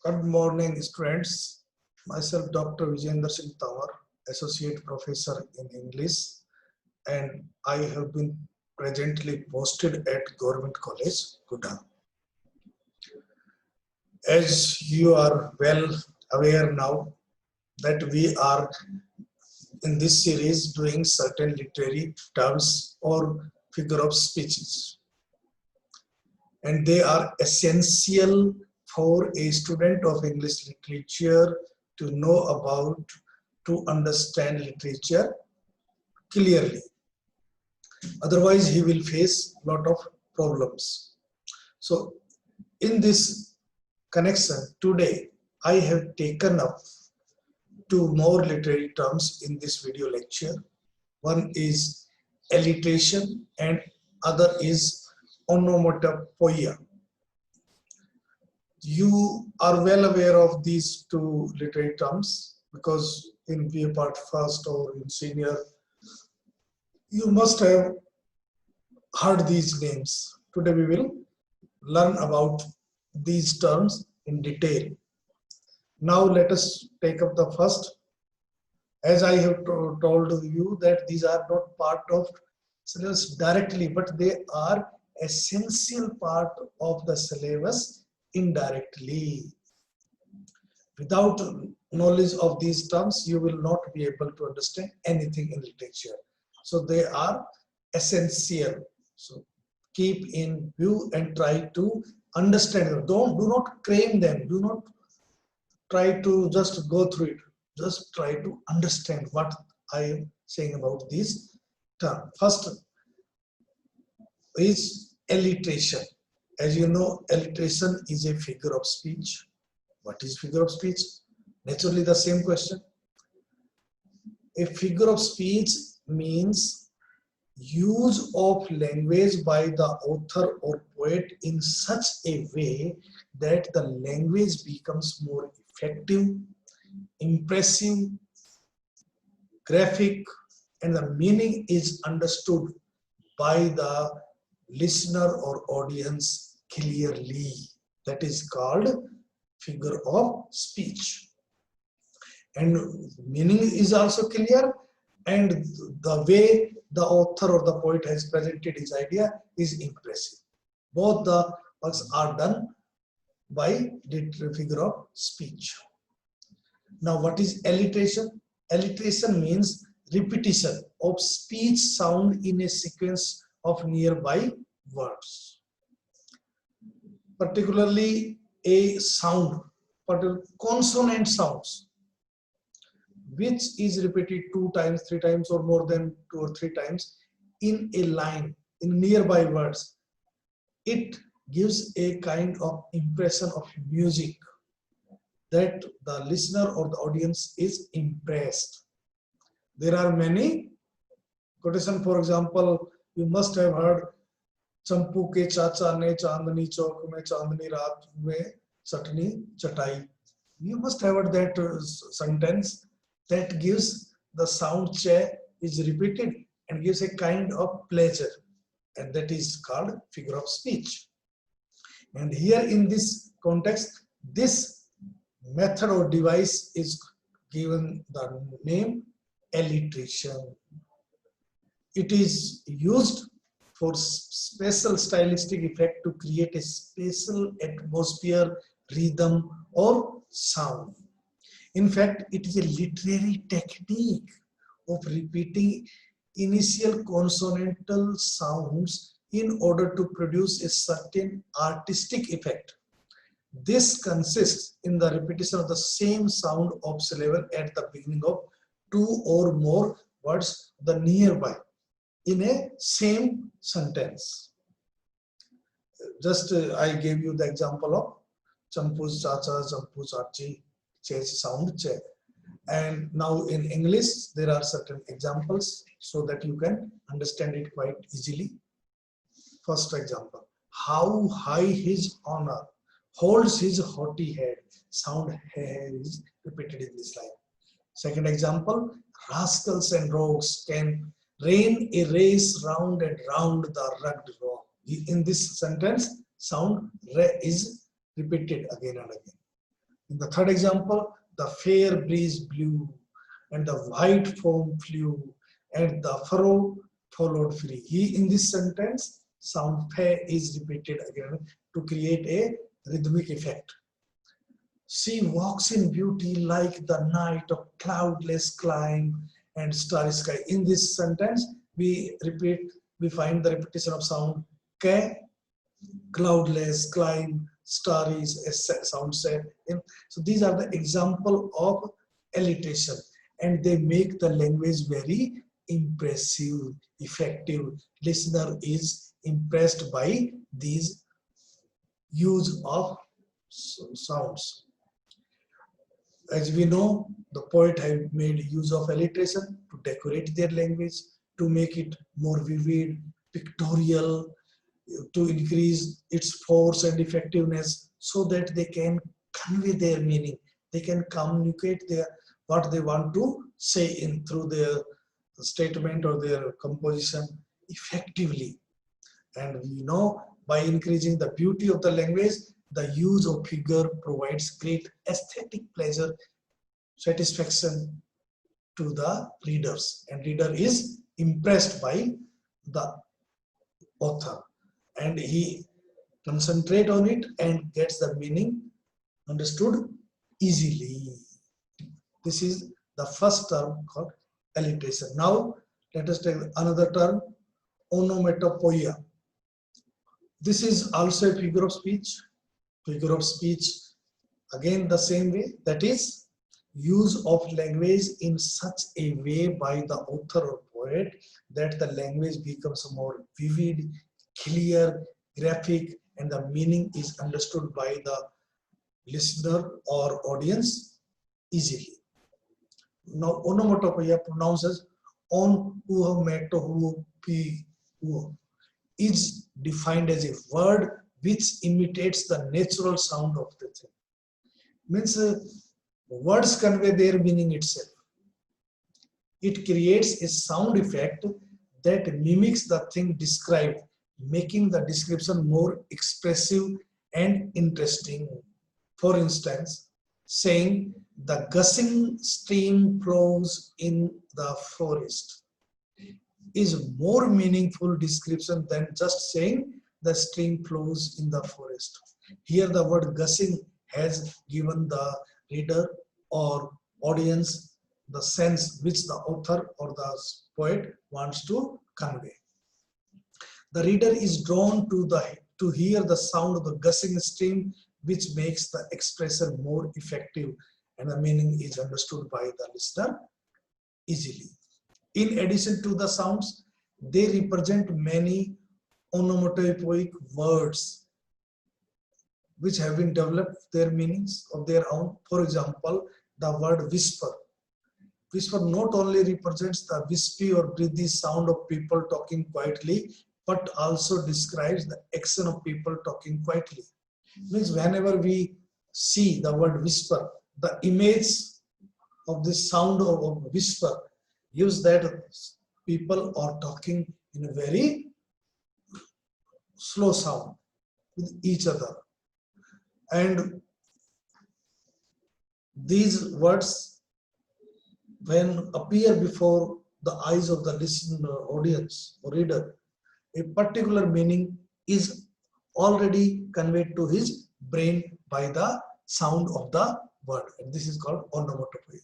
Good morning, students. Myself, Dr. Vijayendra Singh Tawar, Associate Professor in English, and I have been presently posted at Government College, Kuda. As you are well aware now that we are in this series doing certain literary terms or figure of speeches, and they are essential for a student of English literature to know about, to understand literature clearly. Otherwise, he will face a lot of problems. So, in this connection, today I have taken up two more literary terms in this video lecture. One is alliteration and other is onomatopoeia. You are well aware of these two literary terms because in BA Part First or in Senior, you must have heard these names. Today we will learn about these terms in detail. Now let us take up the first. As I have told you that these are not part of syllabus directly, but they are essential part of the syllabus indirectly. Without knowledge of these terms, you will not be able to understand anything in literature. So they are essential. So keep in view and try to understand them. Do not claim them. Do not try to just go through it. Just try to understand what I am saying about these terms. First is alliteration. As you know, alliteration is a figure of speech. What is figure of speech? Naturally, the same question. A figure of speech means use of language by the author or poet in such a way that the language becomes more effective, impressive, graphic, and the meaning is understood by the listener or audience clearly. That is called figure of speech. And meaning is also clear, and the way the author or the poet has presented his idea is impressive. Both the works are done by the figure of speech. Now, what is alliteration? Alliteration means repetition of speech sound in a sequence of nearby words. Particularly a sound, consonant sounds, which is repeated 2 times, 3 times, or more than 2 or 3 times in a line, in nearby words. It gives a kind of impression of music that the listener or the audience is impressed. There are many quotations. For example, you must have heard चंपू के चाचा ने चांदनी चौक में चांदनी रात में चटनी चटाई. You must have heard that sentence that gives the sound che is repeated and gives a kind of pleasure, and that is called figure of speech. And here in this context, this method or device is given the name alliteration. It is used for special stylistic effect to create a special atmosphere, rhythm, or sound. In fact, it is a literary technique of repeating initial consonantal sounds in order to produce a certain artistic effect. This consists in the repetition of the same sound of syllable at the beginning of 2 or more words, the nearby, in a same sentence. Just I gave you the example of Champu's Chacha, Champu Chachi, Che's sound Che. And now in English, there are certain examples so that you can understand it quite easily. First example, how high his honor holds his haughty head. Sound is repeated in this line. Second example, rascals and rogues can rain a race round and round the rugged rock. In this sentence, sound re is repeated again and again. In the third example, the fair breeze blew, and the white foam flew, and the furrow followed free. In this sentence, sound fe is repeated again to create a rhythmic effect. She walks in beauty like the night of cloudless clime and starry sky. In this sentence, we find the repetition of sound ke, cloudless, climb, starry, sound set. So these are the example of alliteration, and they make the language very impressive, effective. Listener is impressed by these use of sounds. As we know, the poet have made use of alliteration to decorate their language, to make it more vivid, pictorial, to increase its force and effectiveness, so that they can convey their meaning. They can communicate what they want to say in through their statement or their composition effectively. And we know by increasing the beauty of the language, the use of figure provides great aesthetic pleasure, satisfaction to the readers, and reader is impressed by the author, and he concentrate on it and gets the meaning understood easily. This is the first term called alliteration. Now let us take another term, onomatopoeia. This is also a figure of speech. Figure of speech, again the same way, that is use of language in such a way by the author or poet that the language becomes more vivid, clear, graphic, and the meaning is understood by the listener or audience easily. Now, onomatopoeia pronounces onomatopoeia is defined as a word which imitates the natural sound of the thing. Means words convey their meaning itself. It creates a sound effect that mimics the thing described, making the description more expressive and interesting. For instance, saying the gushing stream flows in the forest is more meaningful description than just saying the stream flows in the forest. Here the word gushing has given the reader or audience the sense which the author or the poet wants to convey. The reader is drawn to hear the sound of the gushing stream, which makes the expression more effective, and the meaning is understood by the listener easily. In addition to the sounds, they represent many onomatopoeic words which have been developed their meanings of their own. For example, the word whisper. Whisper not only represents the wispy or breathy sound of people talking quietly, but also describes the action of people talking quietly. Means whenever we see the word whisper, the image of this sound of whisper gives that people are talking in a very slow sound with each other. And these words, when appear before the eyes of the listener, audience or reader, a particular meaning is already conveyed to his brain by the sound of the word. And this is called onomatopoeic.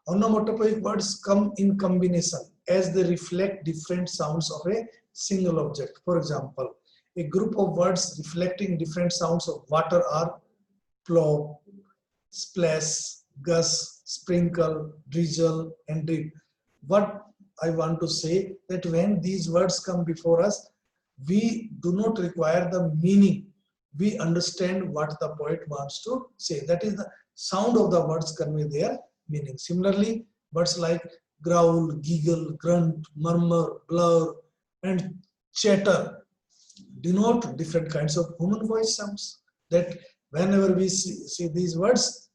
Onomatopoeic words come in combination as they reflect different sounds of a single object. For example, a group of words reflecting different sounds of water are plop, splash, gush, sprinkle, drizzle, and drip. What I want to say that when these words come before us, we do not require the meaning. We understand what the poet wants to say. That is the sound of the words convey their meaning. Similarly, words like growl, giggle, grunt, murmur, blur, and chatter denote different kinds of human voice sounds. That whenever we see these words,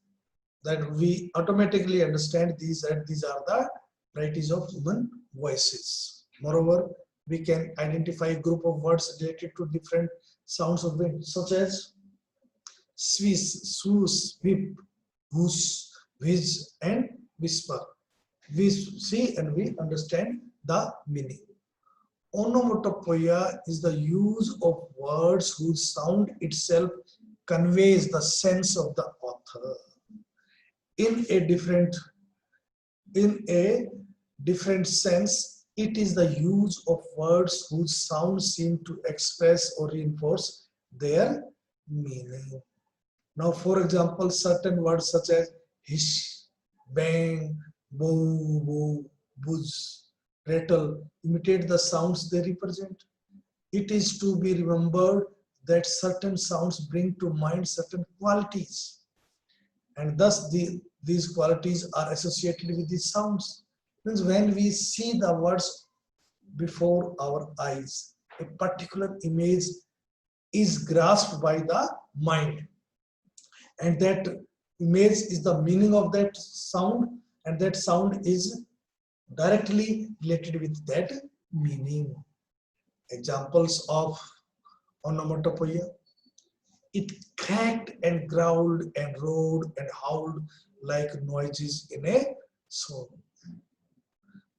that we automatically understand these are the varieties of human voices. Moreover, we can identify a group of words related to different sounds of wind, such as swish, swoosh, whip, whoosh, whiz, and whisper. We see and we understand the meaning. Onomatopoeia is the use of words whose sound itself conveys the sense of the author. In a different sense, it is the use of words whose sounds seem to express or reinforce their meaning. Now, for example, certain words such as hish, bang, boo, boo, buzz, rattle imitate the sounds they represent. It is to be remembered that certain sounds bring to mind certain qualities, and thus these qualities are associated with these sounds. Means when we see the words before our eyes, a particular image is grasped by the mind, and that image is the meaning of that sound, and that sound is directly related with that meaning. Examples of onomatopoeia: it cracked and growled and roared and howled like noises in a song.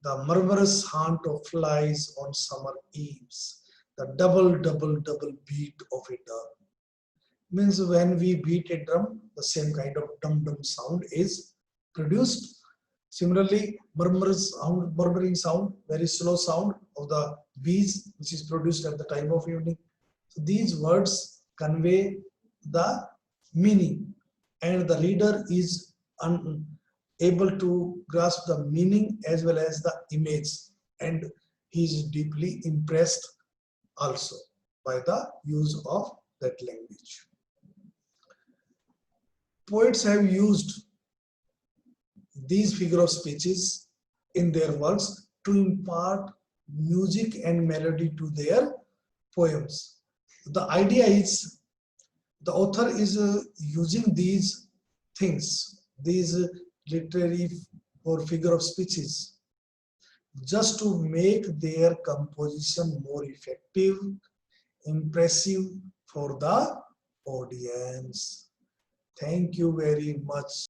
The murmurous haunt of flies on summer eves, the double, double, double beat of a drum. Means when we beat a drum, the same kind of dum-dum sound is produced. Similarly, murmuring sound, very slow sound of the bees, which is produced at the time of evening. So these words convey the meaning, and the reader is able to grasp the meaning as well as the image, and he is deeply impressed also by the use of that language. Poets have used these figure of speeches in their works to impart music and melody to their poems. The idea is the author is using these things, these literary or figure of speeches, just to make their composition more effective, impressive for the audience. Thank you very much.